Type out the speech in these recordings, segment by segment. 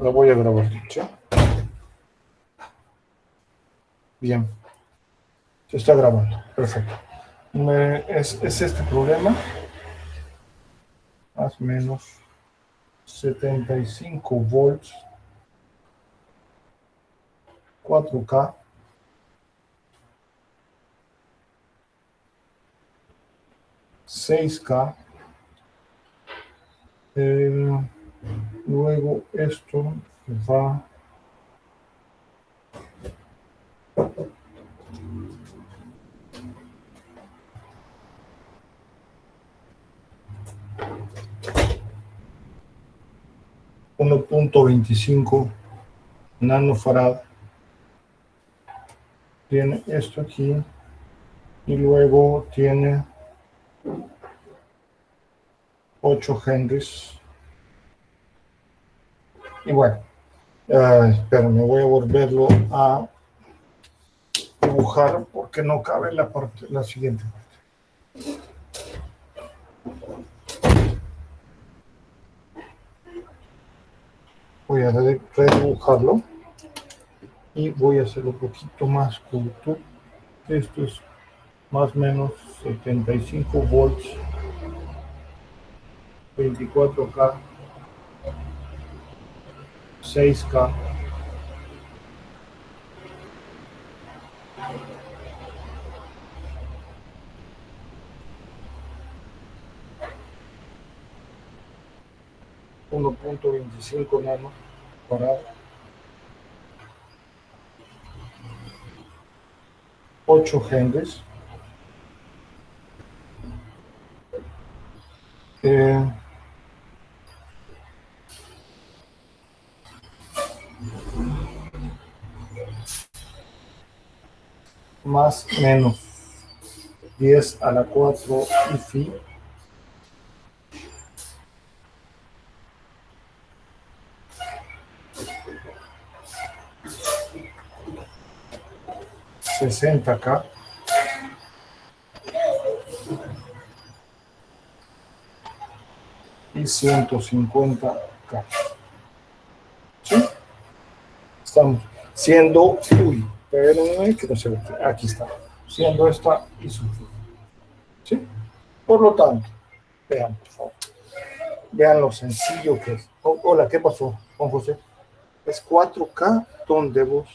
La voy a grabar, ¿sí? Bien. Se está grabando. Perfecto. Es este problema. Más o menos 75 volts. 4K. 6K. Luego esto va... .25 nanofarad. Tiene esto aquí. Y luego tiene 8 henrys. Y bueno, espérame, voy a volverlo a dibujar porque no cabe la siguiente parte. Voy a redibujarlo y voy a hacerlo un poquito más corto. Esto es más o menos 75 volts, 24K, 6K. .25 nano para 8 henrys. Más menos 10 a la 4 y phi. $60K. Y 150K. ¿Sí? Estamos siendo, espérenme que no se ve, aquí está, siendo esta y su fin. ¿Sí? Por lo tanto, vean, por favor, vean lo sencillo que es. Hola, ¿qué pasó, Juan José? Es 4K, ¿dónde vos?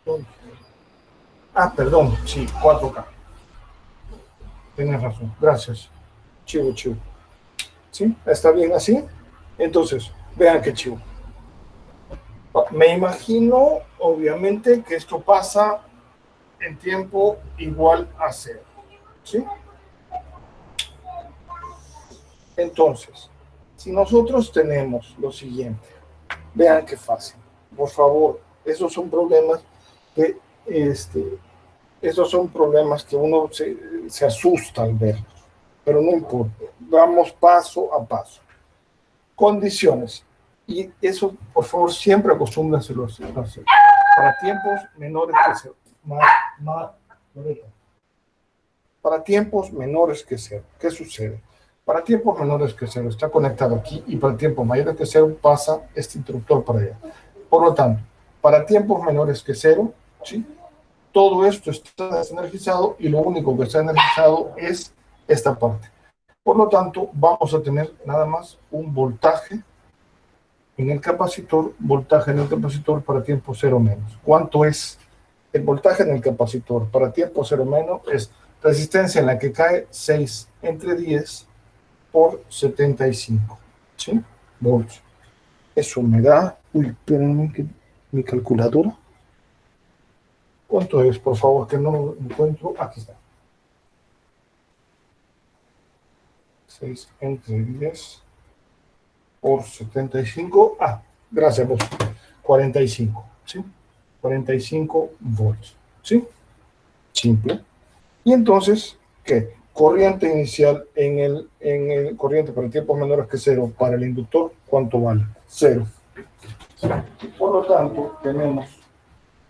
¿Dónde? Ah, perdón, sí, 4K. Tienes razón, gracias. Chivo. ¿Sí? ¿Está bien así? Entonces, vean qué chivo. Me imagino, obviamente, que esto pasa en tiempo igual a 0. ¿Sí? Entonces, si nosotros tenemos lo siguiente, vean qué fácil. Por favor, esos son problemas que, esos son problemas que uno se asusta al verlos, pero no importa. Vamos paso a paso. Condiciones. Y eso, por favor, siempre acostúmbrense a hacer. Para tiempos menores que 0. Para tiempos menores que 0. ¿Qué sucede? Para tiempos menores que 0 está conectado aquí y para tiempos mayores que 0 pasa este interruptor para allá. Por lo tanto, para tiempos menores que 0, ¿sí? Todo esto está desenergizado y lo único que está energizado es esta parte. Por lo tanto, vamos a tener nada más un voltaje en el capacitor, para tiempo 0 menos. ¿Cuánto es el voltaje en el capacitor para tiempo 0 menos? Es resistencia en la que cae 6 entre 10 por 75, ¿sí? Volts. Eso me da, espérenme que mi calculadora. ¿Cuánto es, por favor? Que no lo encuentro. Aquí está. 6 entre 10 por 75. Ah, gracias, vos. 45, ¿sí? 45 volts, ¿sí? Simple. Y entonces, ¿qué? Corriente inicial en el corriente para tiempos menores que 0 para el inductor, ¿cuánto vale? 0. Por lo tanto, tenemos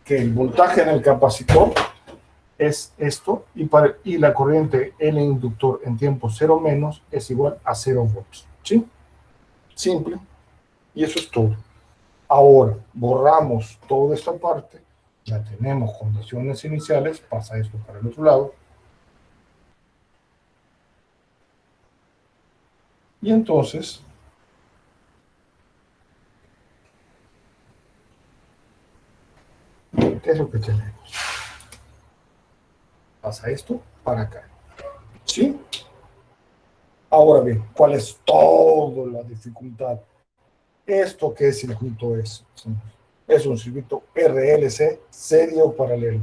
que el voltaje en el capacitor es esto y la corriente en el inductor en tiempo 0 menos es igual a 0 volts. ¿Sí? Simple. Y eso es todo. Ahora, borramos toda esta parte, ya tenemos condiciones iniciales, pasa esto para el otro lado, y entonces, ¿qué es lo que tenemos? Pasa esto para acá, ¿sí? Ahora bien, ¿cuál es toda la dificultad? ¿Esto qué circuito es? Es un circuito RLC serio paralelo.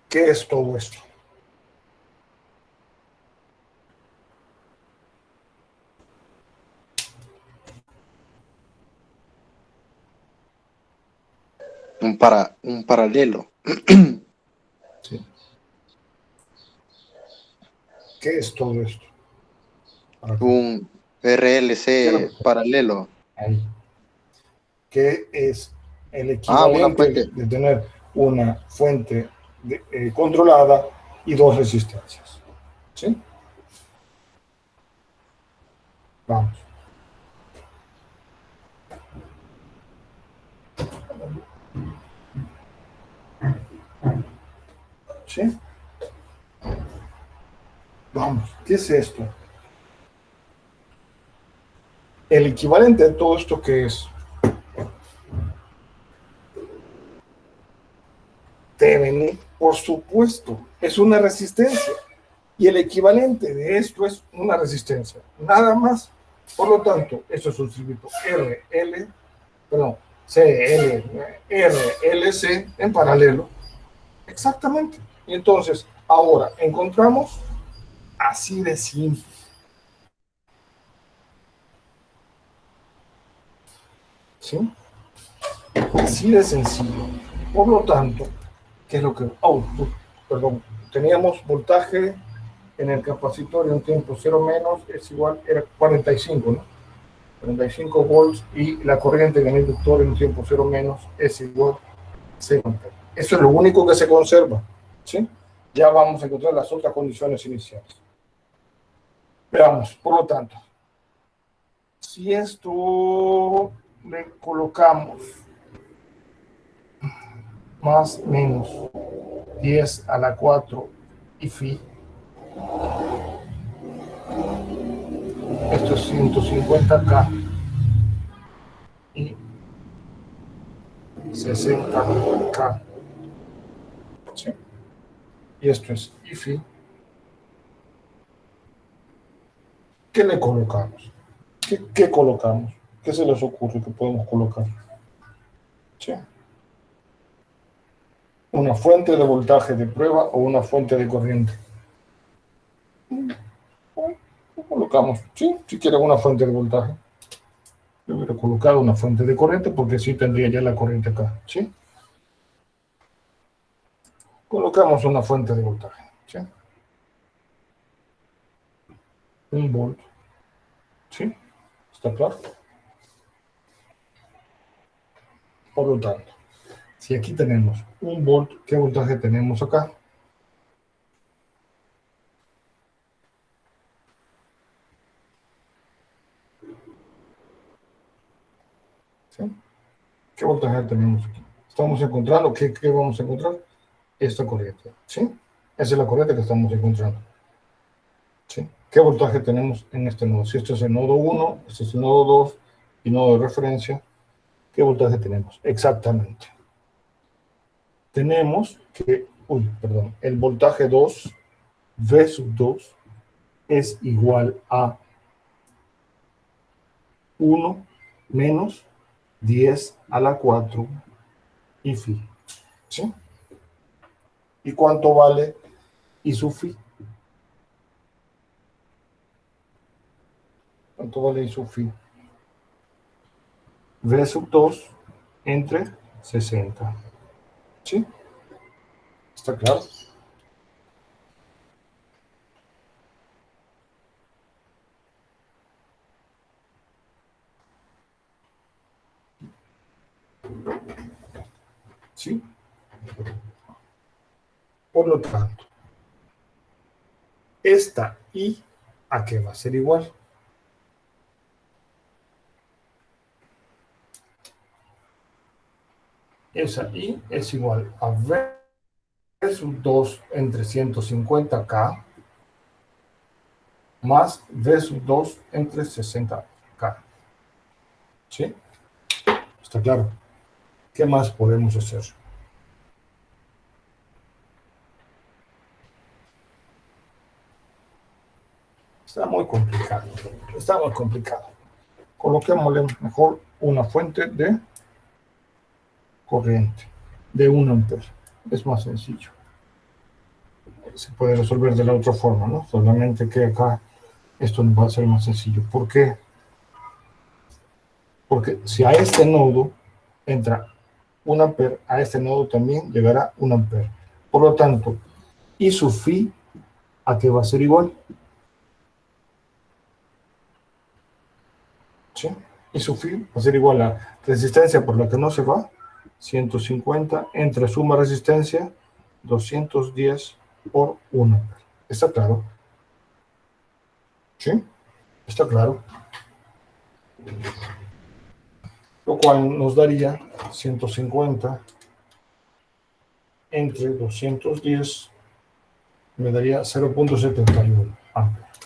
¿Qué es todo esto? Un paralelo. ¿Sí? ¿Qué es todo esto? Un ¿Qué es lo RLC que paralelo. ahí? ¿Qué es el Una equivalente fuente. de tener una fuente controlada y dos resistencias? ¿Sí? Vamos. ¿Sí? Vamos. ¿Qué es esto? El equivalente de todo esto que es Thevenin, por supuesto, es una resistencia. Y el equivalente de esto es una resistencia. Nada más. Por lo tanto, esto es un circuito RLC en paralelo. Exactamente. Y entonces, ahora encontramos así de simple. ¿Sí? Así de sencillo. Por lo tanto, ¿qué es lo que... Oh, perdón. Teníamos voltaje en el capacitor en un tiempo 0 menos es igual, era 45, ¿no? 45 volts y la corriente en el inductor en un tiempo 0 menos es igual a 0 amperes. Eso es lo único que se conserva, ¿sí? Ya vamos a encontrar las otras condiciones iniciales. Veamos, por lo tanto, si esto le colocamos más menos 10 a la 4 y phi, esto es 150K y 60K, ¿sí? Y esto es IFI. ¿Qué le colocamos? ¿Qué colocamos? ¿Qué se les ocurre que podemos colocar? ¿Sí? ¿Una fuente de voltaje de prueba o una fuente de corriente? ¿Qué colocamos? Sí, si quieren una fuente de voltaje. Yo hubiera colocado una fuente de corriente porque sí tendría ya la corriente acá. ¿Sí? Colocamos una fuente de voltaje. ¿Sí? Un volt. ¿Sí? ¿Está claro? Por lo tanto, si aquí tenemos un volt, ¿qué voltaje tenemos acá? ¿Sí? ¿Qué voltaje tenemos aquí? Estamos encontrando, ¿qué vamos a encontrar? Esta corriente, ¿sí? Esa es la corriente que estamos encontrando, ¿sí? ¿Qué voltaje tenemos en este nodo? Si esto es el nodo 1, este es el nodo 2 y nodo de referencia, ¿qué voltaje tenemos? Exactamente. Tenemos que, el voltaje 2, V sub 2, es igual a 1 menos 10 a la 4 y phi, ¿sí? ¿Y cuánto vale I sub phi? ¿Cuánto vale I sub phi? V sub 2 entre 60. ¿Sí? ¿Está claro? ¿Sí? Por lo tanto, esta I, ¿a qué va a ser igual? esa I es igual a V sub 2 entre 150K más V sub 2 entre 60K. ¿Sí? ¿Está claro? ¿Qué más podemos hacer? Está muy complicado. Está muy complicado. Coloquémosle mejor una fuente de corriente de 1 ampere. Es más sencillo. Se puede resolver de la otra forma, ¿no? Solamente que acá esto nos va a ser más sencillo. ¿Por qué? Porque si a este nodo entra 1 ampere, a este nodo también llegará 1 ampere. Por lo tanto, I sub phi, ¿a qué va a ser igual? ¿Sí? I sub phi va a ser igual a resistencia por la que no se va, 150, entre suma resistencia, 210 por 1 ampere. ¿Está claro? ¿Sí? ¿Está claro? Lo cual nos daría 150 entre 210, me daría 0.71 amperes.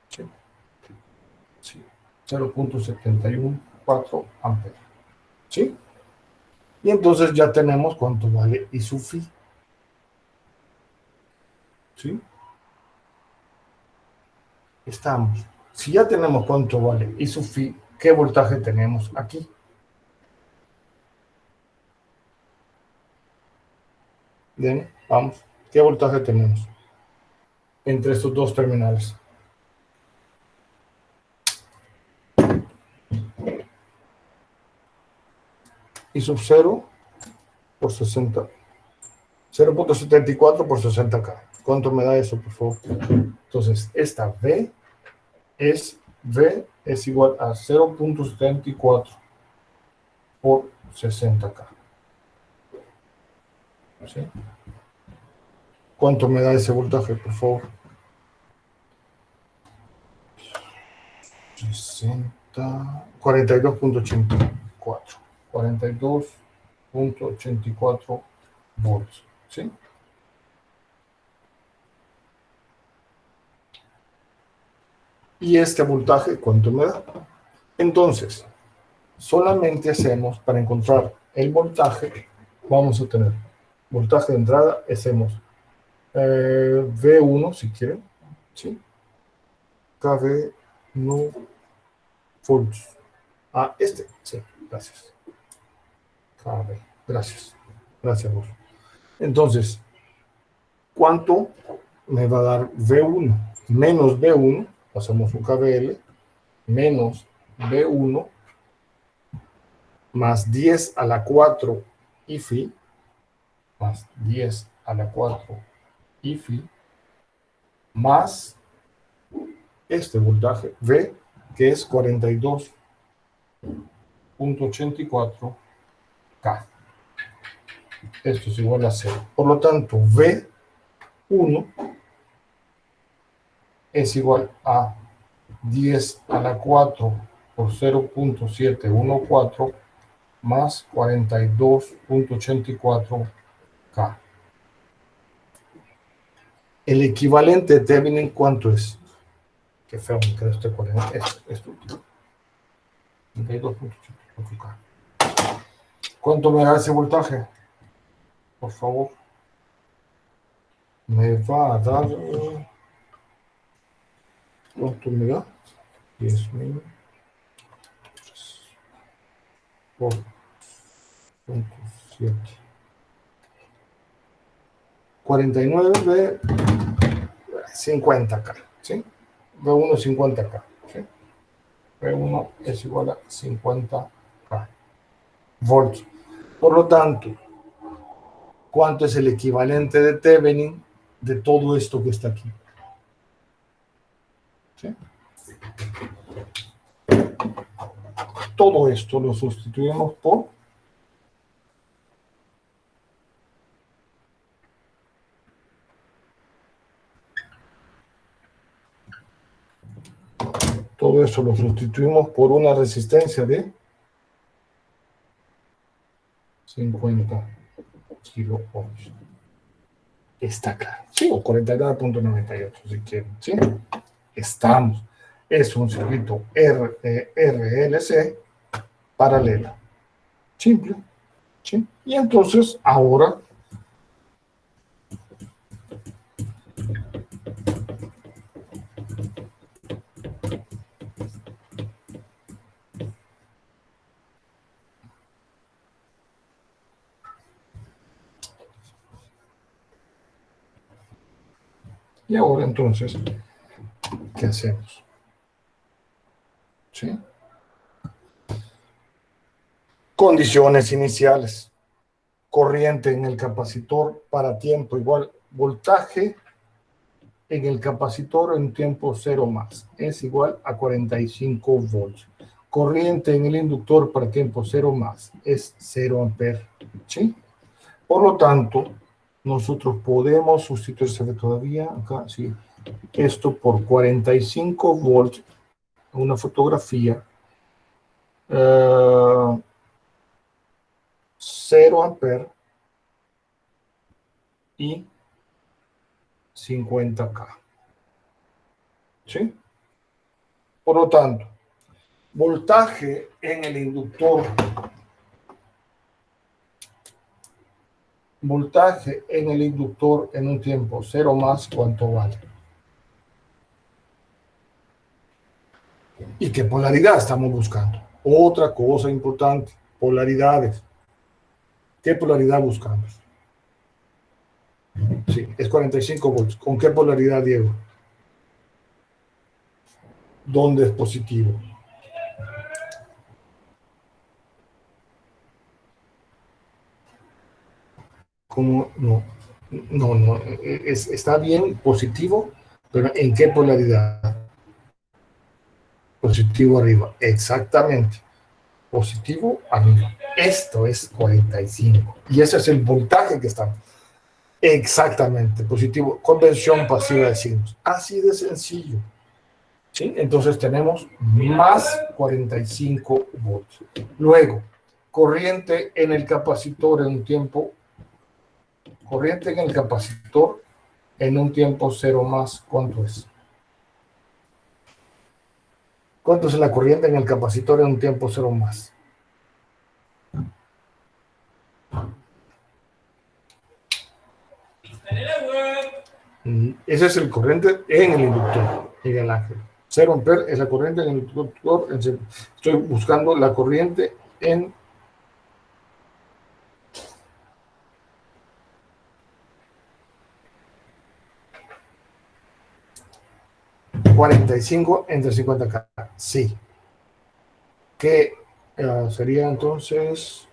¿Sí? Sí. 0.714 amperes. ¿Sí? Y entonces ya tenemos cuánto vale I sub phi. ¿Sí? Estamos. Si ya tenemos cuánto vale I sub phi, ¿qué voltaje tenemos aquí? Bien, vamos. ¿Qué voltaje tenemos entre estos dos terminales? I sub 0 por 60. 0.74 por 60K. ¿Cuánto me da eso, por favor? Entonces, esta V es igual a 0.74 por 60K. ¿Sí? ¿Cuánto me da ese voltaje, por favor? 42.84. 42.84 volts. ¿Sí? Y este voltaje, ¿cuánto me da? Entonces, solamente hacemos, para encontrar el voltaje, vamos a tener voltaje de entrada, hacemos V1 si quieren, ¿sí? KB no volts. Ah, sí, gracias. KB, gracias. Gracias vos. Entonces, ¿cuánto me va a dar V1? Menos V1, hacemos un KBL, menos V1 más 10 a la 4 IFI, más 10 a la 4 IFI, más este voltaje V, que es 42.84 K. Esto es igual a 0. Por lo tanto, V1 es igual a 10 a la 4 por 0.714 más 42.84 K. El equivalente de Thevenin, ¿cuánto es? Qué feo me queda este 40. Esto. 32.84 K. ¿Cuánto me da ese voltaje? Por favor. Me va a dar... ¿Cuánto me da? 10.000 por 0.7. 49 de 50K, ¿sí? V1 es 50K, ¿sí? V1 es igual a 50K volts. Por lo tanto, ¿cuánto es el equivalente de Thevenin de todo esto que está aquí? ¿Sí? Todo esto lo sustituimos por una resistencia de 50 kiloohms. Está claro. Sí, o 49.98 si quieren. ¿Sí? Estamos. Es un circuito RLC paralelo. Simple. ¿Sí? Y entonces ahora entonces, ¿qué hacemos? ¿Sí? Condiciones iniciales. Corriente en el capacitor para tiempo igual voltaje en el capacitor en tiempo 0 más es igual a 45 volts. Corriente en el inductor para tiempo 0 más es 0 amperes. ¿Sí? Por lo tanto, nosotros podemos sustituirse todavía acá, sí, esto por 45 volts, una fotografía, 0 amperes y 50K. ¿Sí? Por lo tanto, voltaje en el inductor, voltaje en el inductor en un tiempo 0 más, ¿cuánto vale? ¿Y qué polaridad estamos buscando? Otra cosa importante, polaridades. ¿Qué polaridad buscamos? Sí, es 45 volts. ¿Con qué polaridad, Diego? ¿Dónde es positivo? ¿Cómo? No, no, está bien positivo, pero ¿en qué polaridad? Positivo arriba, exactamente. Positivo arriba. Esto es 45. Y ese es el voltaje que está. Exactamente, positivo. Convención pasiva de signos. Así de sencillo. ¿Sí? Entonces tenemos más 45 volts. Luego, corriente en el capacitor en un tiempo, corriente en el capacitor en un tiempo 0 más, ¿cuánto es? ¿Cuánto es la corriente en el capacitor en un tiempo 0 más? Ese es el corriente en el inductor, en el ángel. 0 amperes es la corriente en el inductor. Estoy buscando la corriente en 45 entre 50K. Sí. Que sería entonces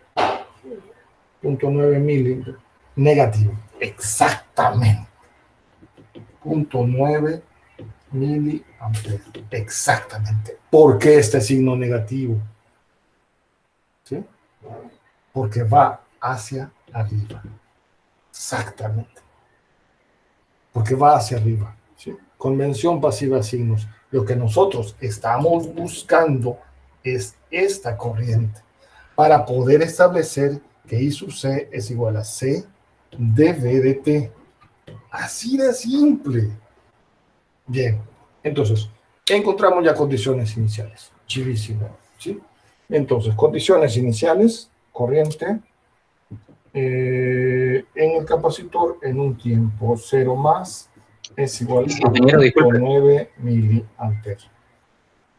0.9 milímetros. Negativo. Exactamente. 0.9 miliamperes. Exactamente. ¿Por qué este signo negativo? ¿Sí? Porque va hacia arriba. Exactamente. Porque va hacia arriba. ¿Sí? Convención pasiva de signos. Lo que nosotros estamos buscando es esta corriente para poder establecer que I sub C es igual a C dV de T. Así de simple. Bien, entonces, encontramos ya condiciones iniciales. Chivísimo, ¿sí? Entonces, condiciones iniciales, corriente en el capacitor en un tiempo 0 más es igual a 0.9 miliamperes.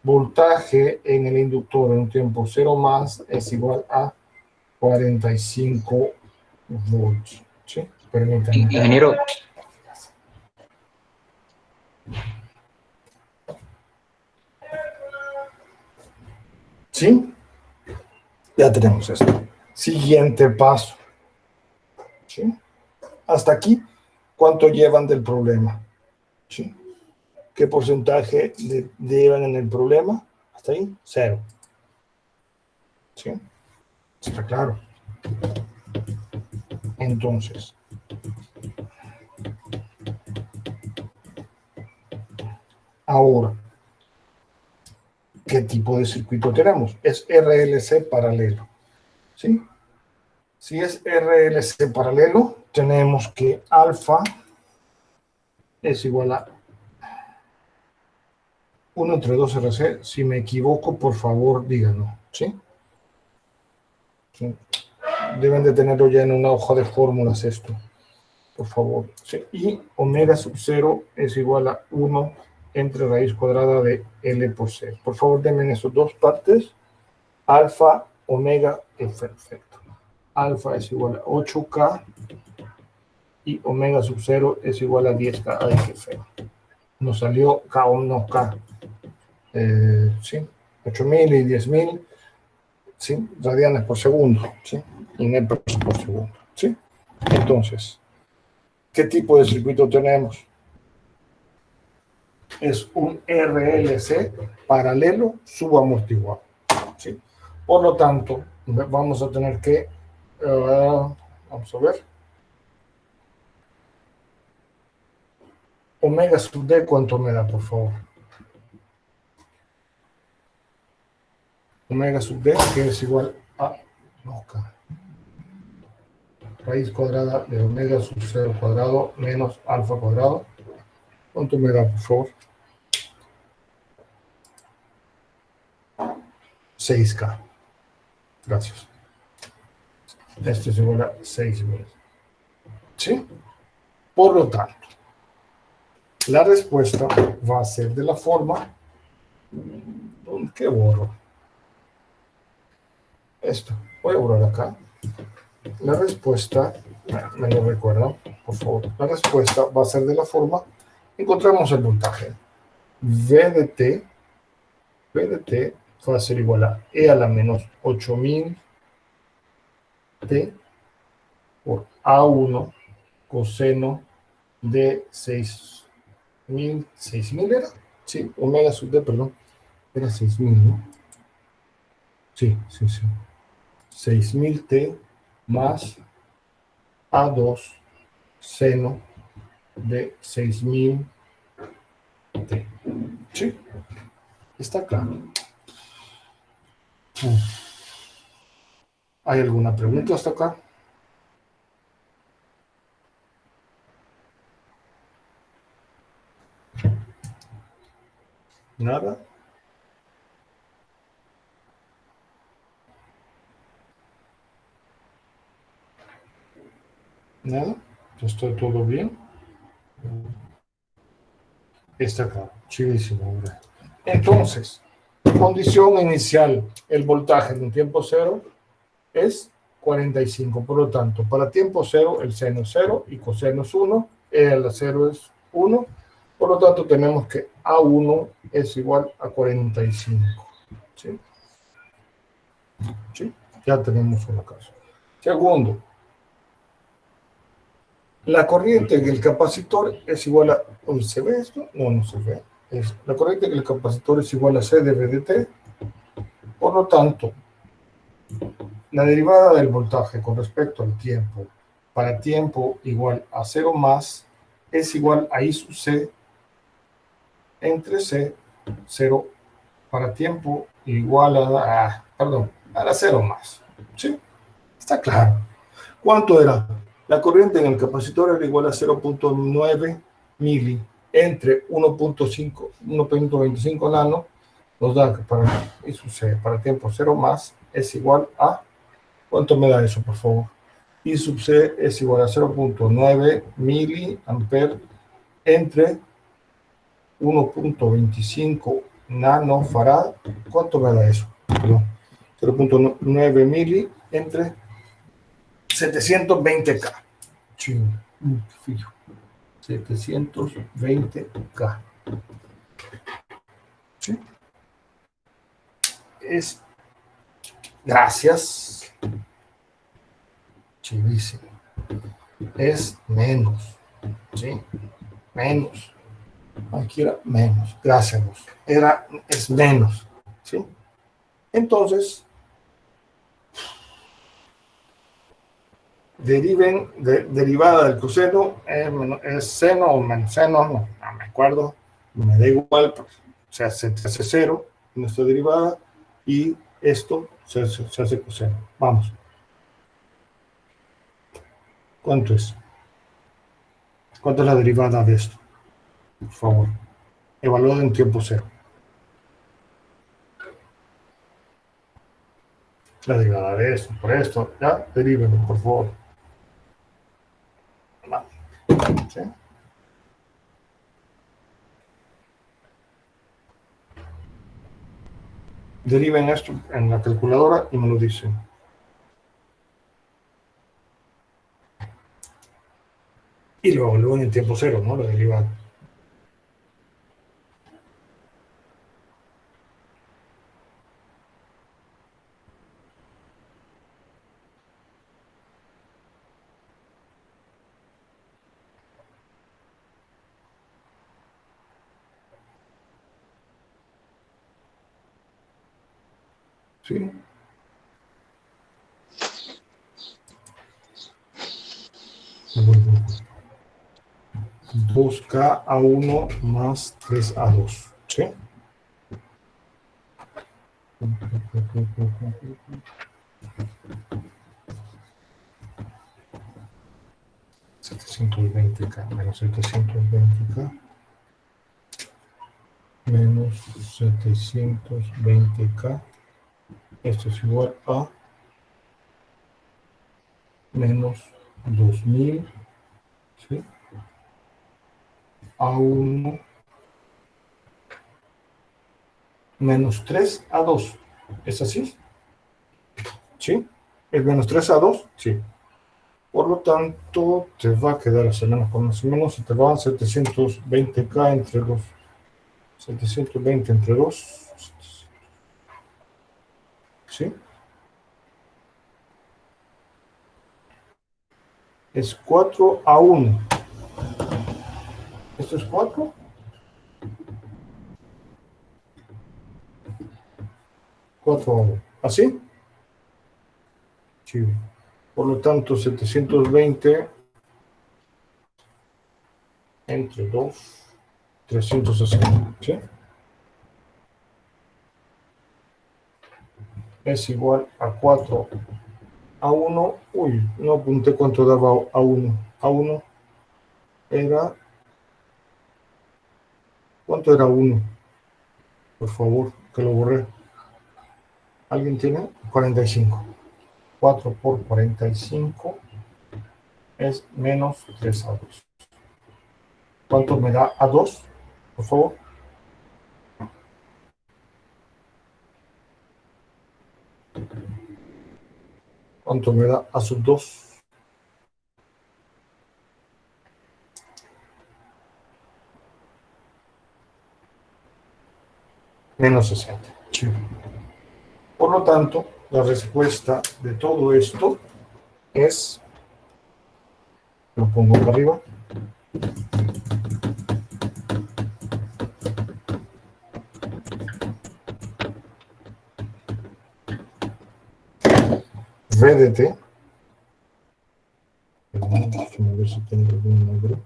Voltaje en el inductor en un tiempo 0 más es igual a 45 volts. ¿Sí? Permítanme. Ingeniero. ¿Sí? Ya tenemos esto. Siguiente paso. ¿Sí? Hasta aquí, ¿cuánto llevan del problema? ¿Sí? ¿Qué porcentaje llevan en el problema? Hasta ahí, 0. ¿Sí? Está claro. Entonces, ahora, ¿qué tipo de circuito tenemos? Es RLC paralelo. ¿Sí? Si es RLC paralelo, tenemos que alfa es igual a 1 entre 2 RC. Si me equivoco, por favor, díganlo, ¿sí? Sí. Deben de tenerlo ya en una hoja de fórmulas esto, por favor. ¿Sí? Y omega sub 0 es igual a 1 entre raíz cuadrada de L por C. Por favor, denme en esas dos partes. Alfa, omega, perfecto. Alfa es igual a 8K y omega sub 0 es igual a 10K. Ay, qué feo. Nos salió K o no K. Sí, 8000 y 10.000, ¿sí? Radianes por segundo, ¿sí? Y metros por segundo, ¿sí? Entonces, ¿qué tipo de circuito tenemos? Es un RLC paralelo subamortiguado, ¿sí? Por lo tanto, vamos a tener que, vamos a ver, omega sub D, ¿cuánto me da, por favor? Omega sub D, que es igual a, no, raíz cuadrada de omega sub 0 cuadrado menos alfa cuadrado. ¿Cuánto me da, por favor? 6K. Gracias. Esto es igual a 6.000. ¿Sí? Por lo tanto, la respuesta va a ser de la forma... ¿Qué borro? Esto. Voy a borrar acá. La respuesta, me lo recuerdan, por favor. La respuesta va a ser de la forma... Encontramos el voltaje. V de T va a ser igual a E a la menos 8000 T por A1 coseno de 6.000 era, sí, omega sub D, perdón, era 6.000, ¿no? Sí, sí, sí. 6.000 T más A2 seno de 6.000 T. Sí, está claro. ¿Hay alguna pregunta hasta acá? ¿Nada? ¿Nada? ¿Está todo bien? Está claro, chidísimo. Entonces, condición inicial, el voltaje en un tiempo cero es 45. Por lo tanto, para tiempo cero, el seno es 0 y coseno es 1. El 0 es 1. Por lo tanto, tenemos que A1 es igual a 45. ¿Sí? ¿Sí? Ya tenemos una casa. Segundo, la corriente del capacitor es igual a... ¿Se ve esto? No, no se ve. La corriente del capacitor es igual a C de V de T. Por lo tanto, la derivada del voltaje con respecto al tiempo para tiempo igual a 0 más es igual a I sub C entre C, 0 para tiempo igual a la 0 más. ¿Sí? Está claro. ¿Cuánto era? La corriente en el capacitor era igual a 0.9 mili entre 1.25 nano. Nos da que para I sub C para tiempo 0 más es igual a... ¿Cuánto me da eso, por favor? I sub C es igual a 0.9 miliamper entre 1.25 nanofarad. ¿Cuánto me da eso? Perdón. 0.9 mili entre 720K. Chingo. Fijo. 720K. ¿Sí? Es... Gracias. Chivísimo. Es menos. ¿Sí? Menos. Aquí era menos. Gracias. Es menos. ¿Sí? Entonces, derivada del coseno es seno o menos seno, no me acuerdo, me da igual, pues, se hace 0 nuestra derivada y esto se hace coseno. Vamos. ¿Cuánto es? ¿Cuánto es la derivada de esto? Por favor. Evaluado en tiempo cero. La derivada de esto, por esto. Ya, derívenlo, por favor. Vale. ¿Sí? Deriven esto en la calculadora y me lo dicen. Y lo evalúen en tiempo cero, ¿no? La derivada. ¿Sí? 2K a 1 más 3A2. ¿Sí? 720K menos 720K menos 720K. Esto es igual a menos 2000, ¿sí? A 1 menos 3A2. ¿Es así? ¿Sí? ¿Es menos 3A2? Sí. Por lo tanto, te va a quedar así, menos con más o menos, se te van 720K entre 2. 720 entre 2. ¿Sí? Es 4 a 1. ¿Esto es 4? 4 a 1. ¿Así? Sí. Por lo tanto, 720 entre 2, 360. ¿Sí? Es igual a 4 a 1. Uy, no apunté cuánto daba a 1. A 1 era... ¿Cuánto era 1? Por favor, que lo borré. ¿Alguien tiene? 45. 4 por 45 es menos 3 a 2. ¿Cuánto me da a 2? Por favor. ¿Cuánto me da a sub 2? Menos 60. Sí. Por lo tanto, la respuesta de todo esto es, lo pongo acá arriba, VDT, déjame ver si tengo algún nombre,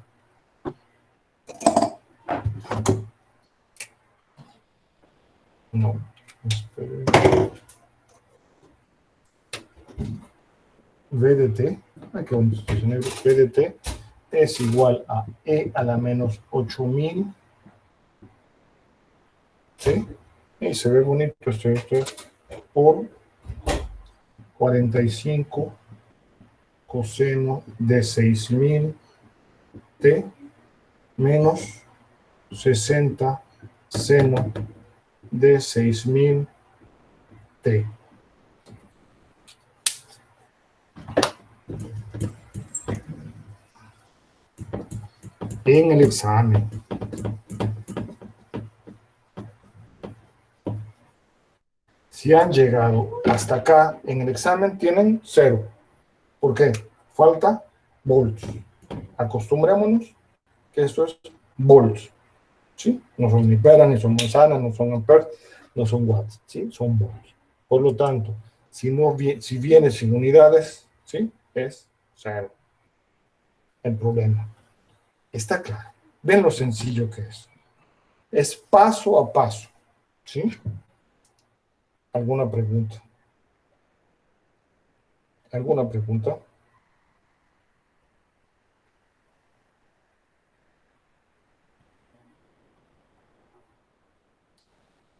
no, espere. VDT, aquí vamos a tener VDT es igual a E a la menos 8000, ¿sí? Y se ve bonito esto por 45 coseno de 6000 T menos 60 seno de 6000 T. En el examen, si han llegado hasta acá en el examen, tienen 0. ¿Por qué? Falta volts. Acostumbrémonos que esto es volts. ¿Sí? No son ni peras, ni son manzanas, no son amperes, no son watts. ¿Sí? Son volts. Por lo tanto, si viene sin unidades, ¿sí? Es 0. El problema. Está claro. Ven lo sencillo que es. Es paso a paso. ¿Sí? ¿Alguna pregunta? ¿Alguna pregunta?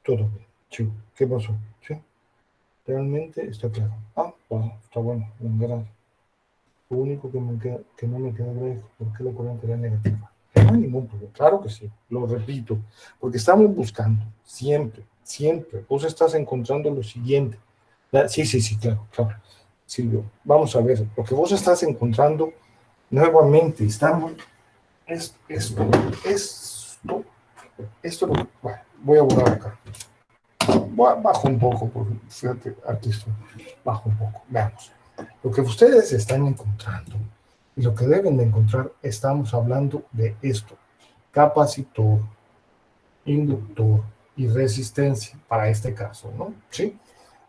Todo bien. Sí. ¿Qué pasó? Sí. Realmente está claro. Ah, bueno, está bueno. Gracias. Lo único que no me queda claro es por qué la corriente era negativa. No hay ningún problema. Claro que sí. Lo repito. Porque estamos buscando siempre, siempre. Vos estás encontrando lo siguiente. Sí, sí, sí, claro, claro. Silvio, vamos a ver. Lo que vos estás encontrando nuevamente, estamos. Esto, bueno, voy a borrar acá. Bajo un poco, porque fíjate, aquí estoy. Bajo un poco. Veamos. Lo que ustedes están encontrando y lo que deben de encontrar, estamos hablando de esto: capacitor, inductor y resistencia para este caso, ¿no? Sí.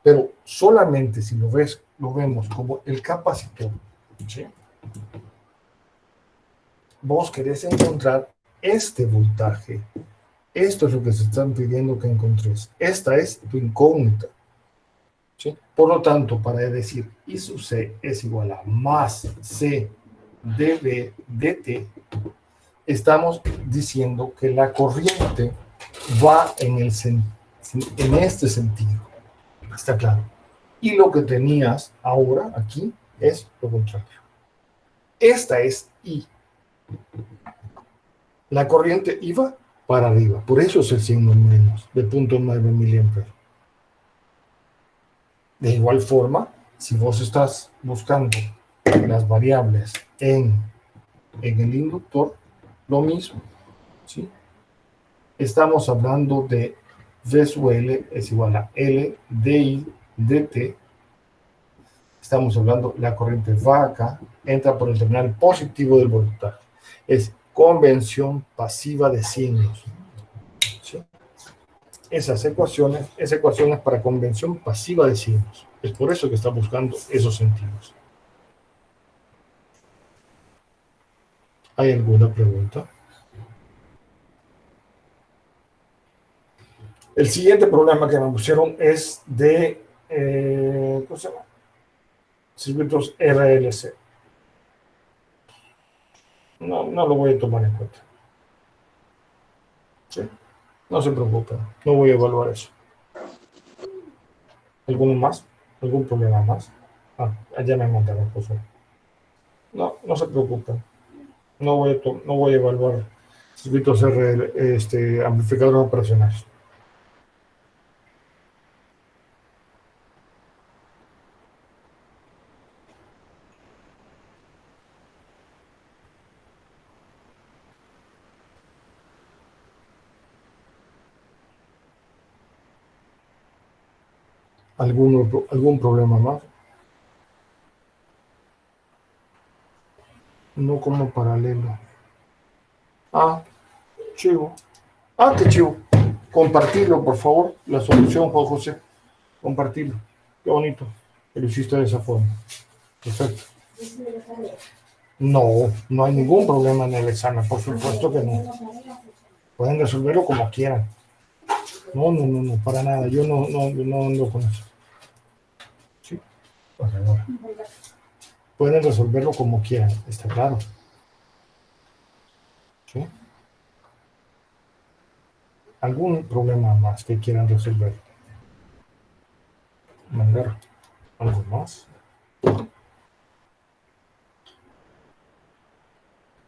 Pero solamente si lo vemos como el capacitor, ¿sí? Vos querés encontrar este voltaje. Esto es lo que se están pidiendo que encontres. Esta es tu incógnita. ¿Sí? Por lo tanto, para decir I sub C es igual a más C dB dt, estamos diciendo que la corriente va en este sentido. ¿Está claro? Y lo que tenías ahora aquí es lo contrario. Esta es I. La corriente iba para arriba. Por eso es el signo menos de 0.9 miliamperes. De igual forma, si vos estás buscando las variables en el inductor, lo mismo, ¿sí? Estamos hablando de V sub L es igual a L di dt. Estamos hablando, la corriente va acá, entra por el terminal positivo del voltaje. Es convención pasiva de signos, ¿sí? Esa ecuación es para convención pasiva de signos. Es por eso que está buscando esos sentidos. ¿Hay alguna pregunta? El siguiente problema que me pusieron es de ¿cómo se llama? Circuitos RLC. No, no lo voy a tomar en cuenta. ¿Sí? No se preocupen, no voy a evaluar eso. ¿Alguno más? ¿Algún problema más? Ah, ya me mandaron cosas. No, no se preocupen. No voy a evaluar circuitos amplificadores operacionales. ¿Algún problema más? No como paralelo. Ah, chivo. Ah, qué chivo. Compartirlo, por favor. La solución, Juan José. Compartirlo. Qué bonito que lo hiciste de esa forma. Perfecto. No, no hay ningún problema en el examen, por supuesto que no. Pueden resolverlo como quieran. No, no, no, no, para nada. Yo no ando con eso. Sí, por favor. Pueden resolverlo como quieran, está claro. ¿Sí? ¿Algún problema más que quieran resolver? Mandar algo más.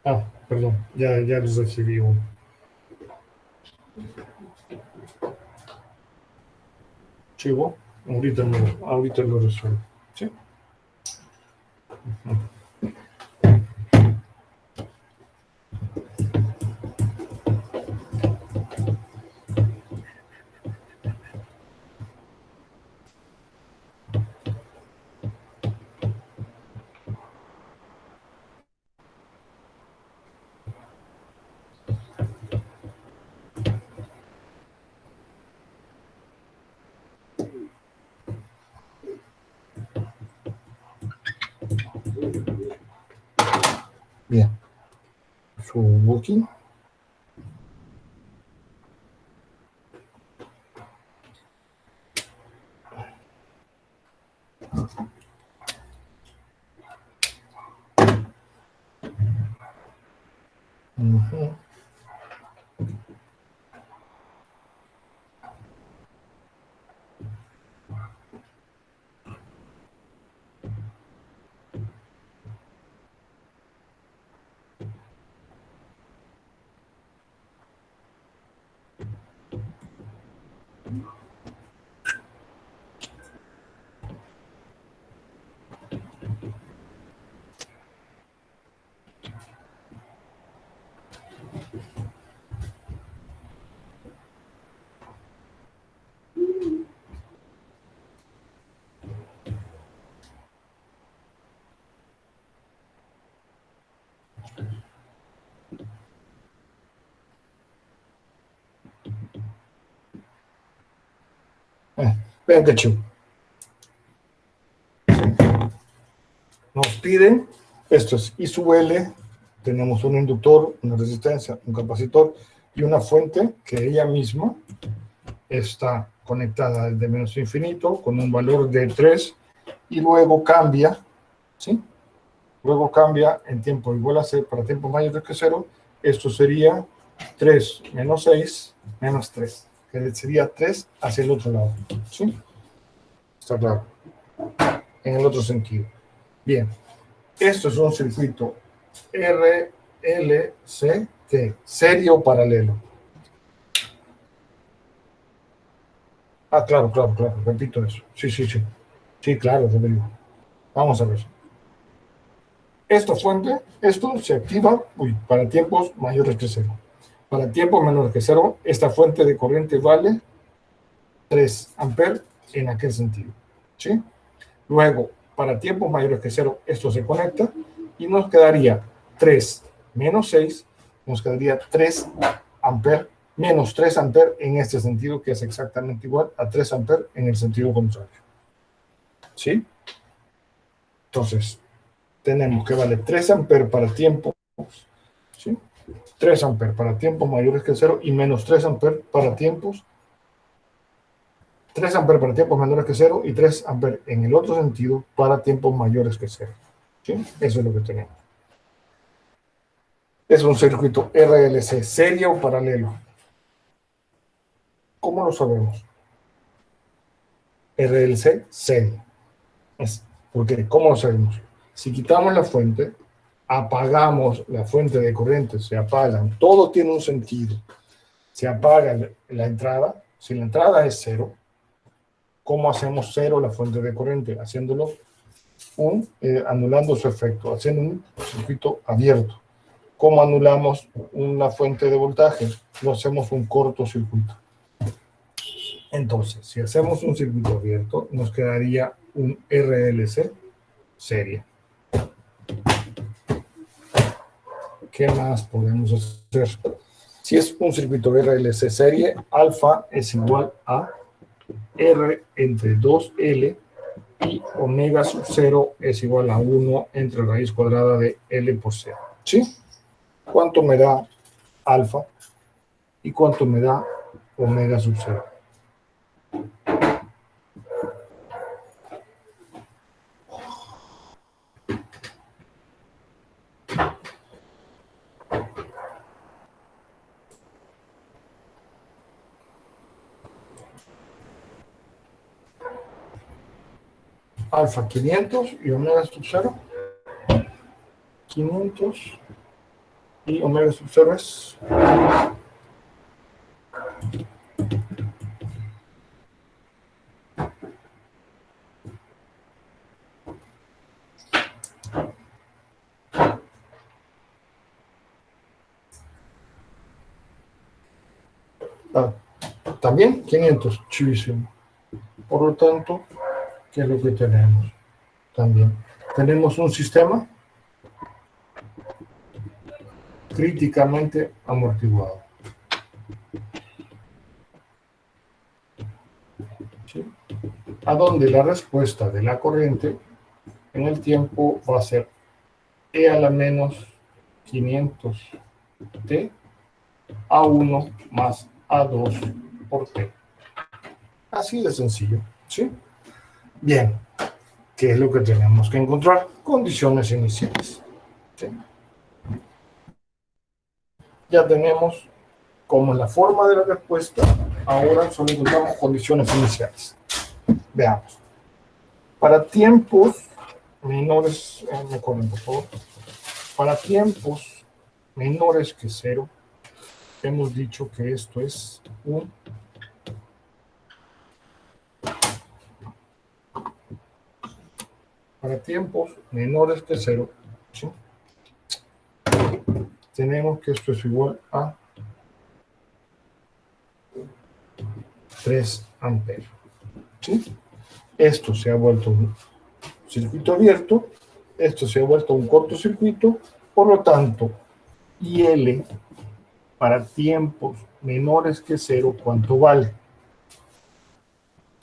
Ah, perdón, ya les recibí uno. Chivo, ahorita lo resuelvo. ¿Sí? Bien. Su booking. Vean qué chido. Nos piden, esto es I sub L, tenemos un inductor, una resistencia, un capacitor y una fuente que ella misma está conectada desde menos infinito con un valor de 3 y luego cambia, ¿sí? Luego cambia en tiempo igual a 0 para tiempo mayor que 0. Esto sería 3 menos 6 menos 3, que sería 3 hacia el otro lado, ¿sí? Está claro. En el otro sentido. Bien. Esto es un circuito RLCT, serie o paralelo. Ah, claro, repito eso. Sí. Sí, claro, Rodrigo. Vamos a ver. Esta fuente, esto se activa para tiempos mayores que 0. Para tiempos menores que 0, esta fuente de corriente vale 3 amperes en aquel sentido. ¿Sí? Luego, para tiempos mayores que 0, esto se conecta y nos quedaría 3 menos 6, nos quedaría 3 amperes, menos 3 amperes en este sentido, que es exactamente igual a 3 amperes en el sentido contrario. ¿Sí? Entonces, tenemos que vale 3 amperes para tiempos, ¿sí? 3 amperes para tiempos mayores que 0 y menos 3 amperes para tiempos, 3 amperes para tiempos menores que 0 y 3 amperes en el otro sentido para tiempos mayores que 0. ¿Sí? Eso es lo que tenemos. Es un circuito RLC, serie o paralelo. ¿Cómo lo sabemos? RLC, serie. Porque, ¿cómo lo sabemos? Si quitamos la fuente, apagamos la fuente de corriente, se apagan, todo tiene un sentido. Se apaga la entrada, si la entrada es 0, ¿cómo hacemos 0 la fuente de corriente? Haciéndolo anulando su efecto, haciendo un circuito abierto. ¿Cómo anulamos una fuente de voltaje? Lo hacemos un cortocircuito. Entonces, si hacemos un circuito abierto, nos quedaría un RLC serie. ¿Qué más podemos hacer? Si es un circuito RLC serie, alfa es igual a R entre 2L y omega sub 0 es igual a 1 entre raíz cuadrada de L por 0. ¿Sí? ¿Cuánto me da alfa? ¿Y cuánto me da omega sub 0? Alfa 500 y omega sub 0. 500 y omega sub 0 es... también 500, chivísimo. Por lo tanto, ¿qué es lo que tenemos? También tenemos un sistema críticamente amortiguado. ¿Sí? A donde la respuesta de la corriente en el tiempo va a ser E a la menos 500t A1 más A2 por T. Así de sencillo, ¿sí? Bien, ¿qué es lo que tenemos que encontrar? Condiciones iniciales. ¿Sí? Ya tenemos como la forma de la respuesta, ahora solo encontramos condiciones iniciales. Veamos. Para tiempos menores, me acuerdo, por favor. Para tiempos menores que 0, hemos dicho que esto es un para tiempos menores que 0, ¿sí? Tenemos que esto es igual a 3 amperes. ¿Sí? Esto se ha vuelto un circuito abierto, esto se ha vuelto un cortocircuito, por lo tanto, IL para tiempos menores que 0, ¿cuánto vale?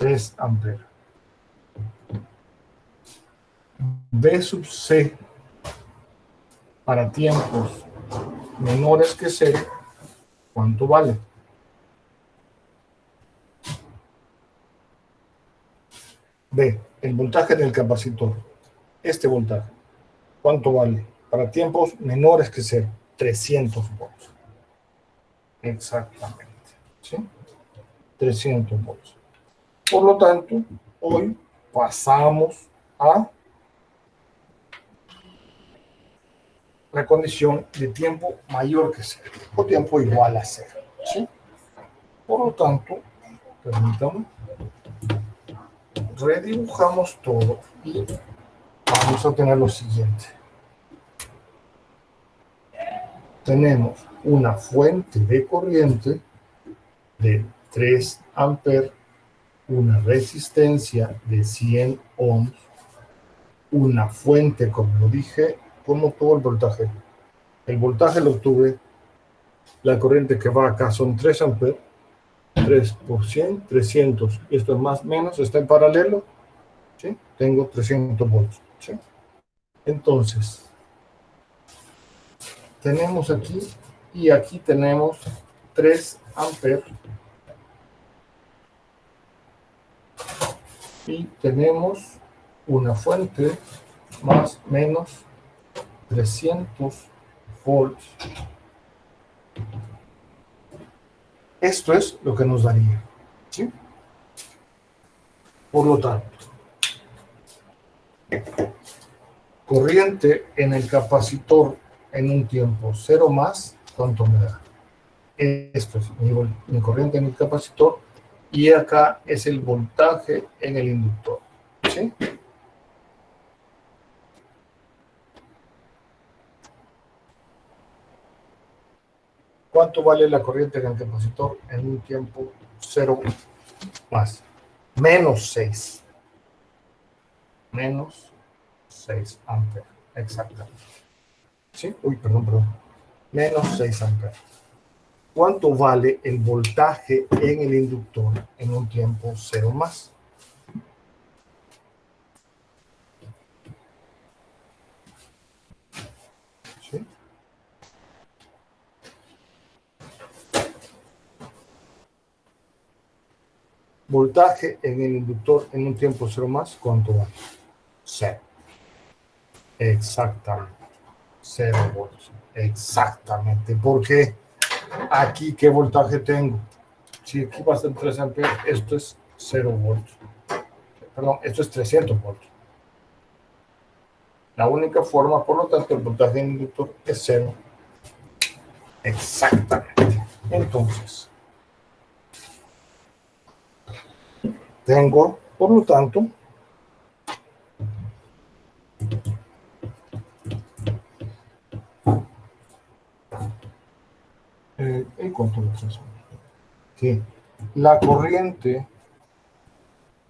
3 amperes. B sub C para tiempos menores que 0, ¿cuánto vale? B, el voltaje del capacitor. Este voltaje, ¿cuánto vale? Para tiempos menores que 0, 300 volts. Exactamente. ¿Sí? 300 volts. Por lo tanto, hoy pasamos a la condición de tiempo mayor que 0 o tiempo igual a 0. ¿Sí? Por lo tanto, permítame, redibujamos todo y vamos a tener lo siguiente. Tenemos una fuente de corriente de 3 amperes, una resistencia de 100 ohms, una fuente, como lo dije, ¿cómo tuvo el voltaje? El voltaje lo obtuve, la corriente que va acá son 3 amperes, 3 por 100, 300, y esto es más o menos, está en paralelo, ¿sí? Tengo 300 volts, ¿sí? Entonces, tenemos aquí, y aquí tenemos 3 amperes, y tenemos una fuente más o menos 300 volts. Esto es lo que nos daría, ¿sí? Por lo tanto, corriente en el capacitor en un tiempo 0 más, ¿cuánto me da? Esto es mi corriente en el capacitor y acá es el voltaje en el inductor, ¿sí? ¿Cuánto vale la corriente en el capacitor en un tiempo 0 más? Menos 6. Menos 6 amperes, exactamente. ¿Sí? Uy, perdón. Menos 6 amperes. ¿Cuánto vale el voltaje en el inductor en un tiempo 0 más? ¿Sí? Voltaje en el inductor en un tiempo 0 más, ¿cuánto vale? 0. Exactamente. 0 volts. Exactamente. Porque aquí, ¿qué voltaje tengo? Si aquí va a ser 3 amperes, esto es 0 volts. Perdón, esto es 300 volts. La única forma, por lo tanto, el voltaje en el inductor es 0. Exactamente. Entonces, tengo, por lo tanto, el control de transmisión. Sí. La corriente,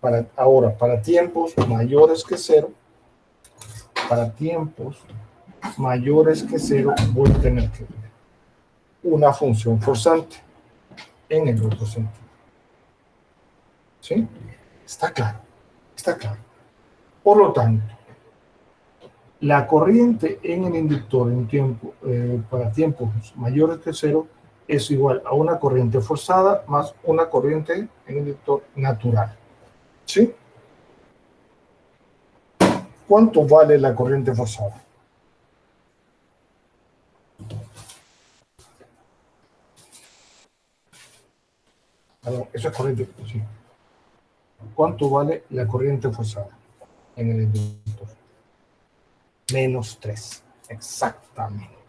para tiempos mayores que 0, para tiempos mayores que 0, voy a tener que ver una función forzante en el otro sentido. ¿Sí? Está claro. Está claro. Por lo tanto, la corriente en el inductor en tiempo, para tiempos mayores que 0 es igual a una corriente forzada más una corriente en el inductor natural. ¿Sí? ¿Cuánto vale la corriente forzada? Perdón, eso es corriente, sí. ¿Cuánto vale la corriente forzada en el inductor? Menos 3. Exactamente.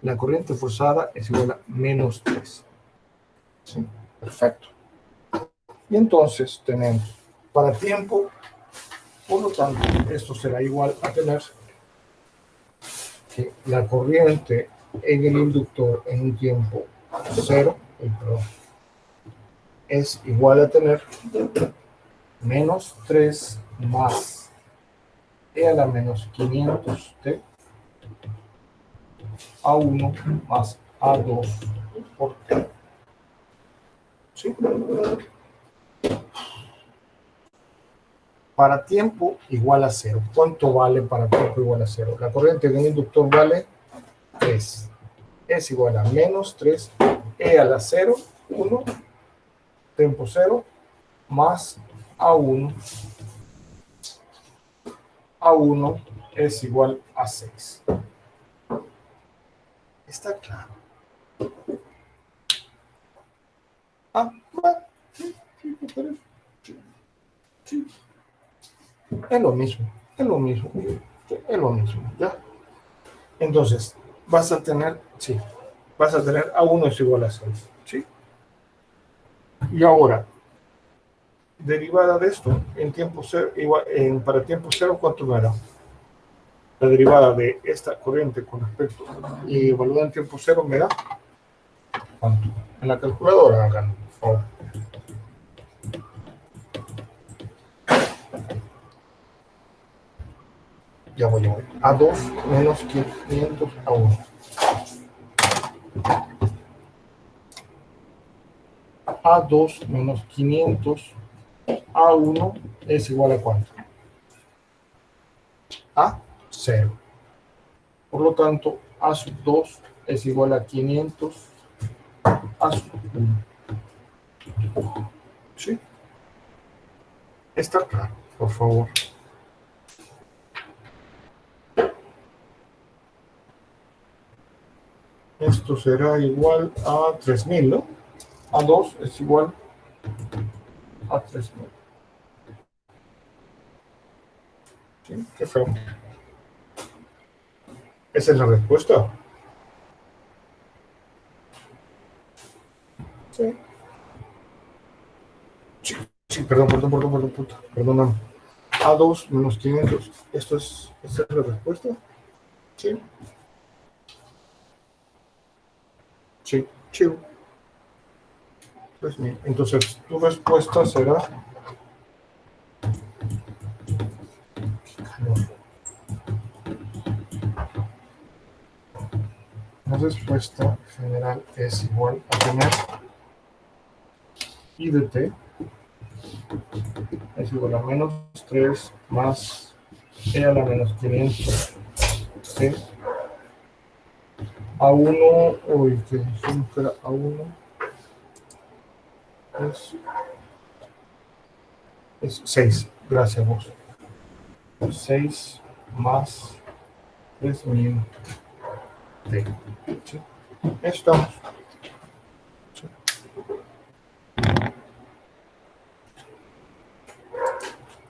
La corriente forzada es igual a menos 3. ¿Sí? Perfecto. Y entonces tenemos para tiempo, por lo tanto, esto será igual a tener que la corriente en el inductor en un tiempo 0, es igual a tener menos 3 más e a la menos 500 t A1 más A2 por T. ¿Sí? Para tiempo igual a 0. ¿Cuánto vale para tiempo igual a 0? La corriente de un inductor vale 3. Es igual a menos 3 e a la 0, 1, tiempo 0, más A1. A1 es igual a 6. ¿Está claro? Bueno, sí. Es lo mismo, es lo mismo, es lo mismo, ¿ya? Entonces, vas a tener A1 es igual a 6, ¿sí? Y ahora, derivada de esto, en tiempo cero, para tiempo cero, ¿cuánto me da? La derivada de esta corriente con respecto y evaluada en tiempo cero me da ¿cuánto? En la calculadora hagan, por favor. Ya voy. A2 menos 500 A1. A2 menos 500 A1 es igual a ¿cuánto? A 0. Por lo tanto, A sub 2 es igual a 500 A sub 1. ¿Sí? Está claro, por favor. Esto será igual a 3000, ¿no? A2 es igual a 3000. ¿Sí? Qué feo. Esa es la respuesta. Sí. Sí, perdón. A2 menos 500. ¿Esta es la respuesta? Sí. Sí, chivo. 3000. Entonces, tu respuesta será... La respuesta general es igual a tener I de t es igual a menos 3 más e a la menos 500 t A1, uy, que dijimos que era A1 es 6, gracias vos. 6 más 3000 t. ¿Sí? Estamos. ¿Sí?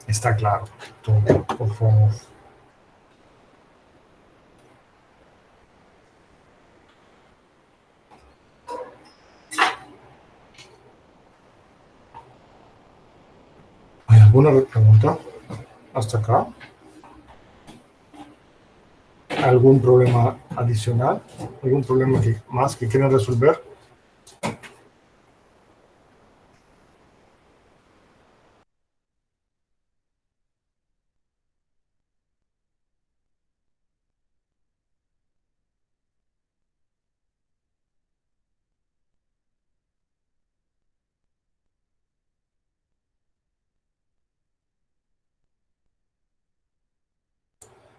Está claro todo, por favor. ¿Hay alguna pregunta hasta acá? ¿Algún problema adicional? ¿Algún problema más que quieran resolver?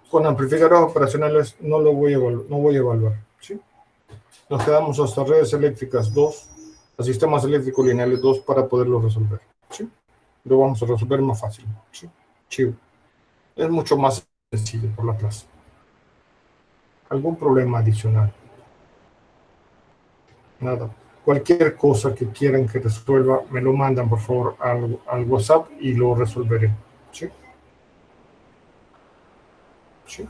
Con amplificadores operacionales no voy a evaluar. ¿Sí? Nos quedamos hasta redes eléctricas 2, a sistemas eléctricos lineales 2 para poderlo resolver. ¿Sí? Lo vamos a resolver más fácil. ¿Sí? Chivo. Es mucho más sencillo por la clase. ¿Algún problema adicional? Nada. Cualquier cosa que quieran que resuelva, me lo mandan por favor al WhatsApp y lo resolveré. ¿Sí? Sí.